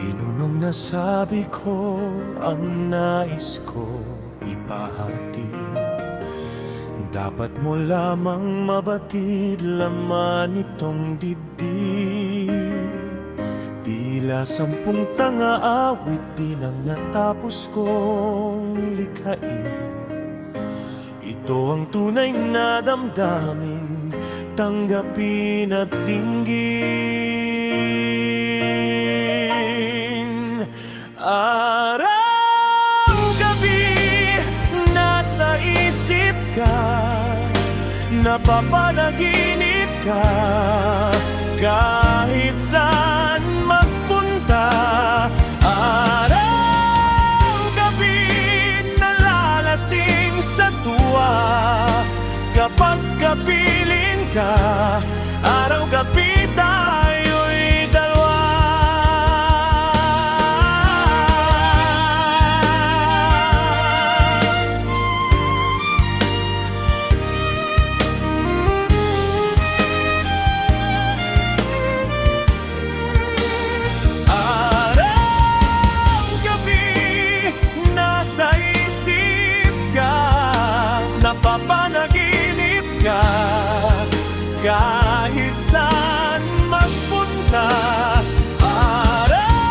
Pinunong nasabi ko ang nais ko ipahati. Dapat mo lamang mabatid laman itong dibdib. Tila 10 tanga awit din ang natapos kong likhain. Ito ang tunay na damdamin, tanggapin at dinggin. Araw-gabi nasa isip ka, napapanaginip ka, kahit saan magpunta. Araw-gabi nalalasing sa tuwa, kapag kapiling ka, araw-gabi tayo'y dalawa. Napapanaginip ka, kahit saan magpunta. Araw-gabi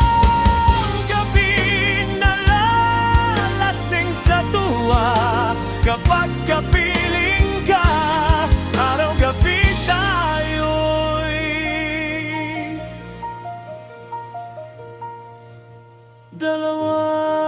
nalalasing sa tuwa, kapag kapiling ka, araw-gabi tayo'y dalawa.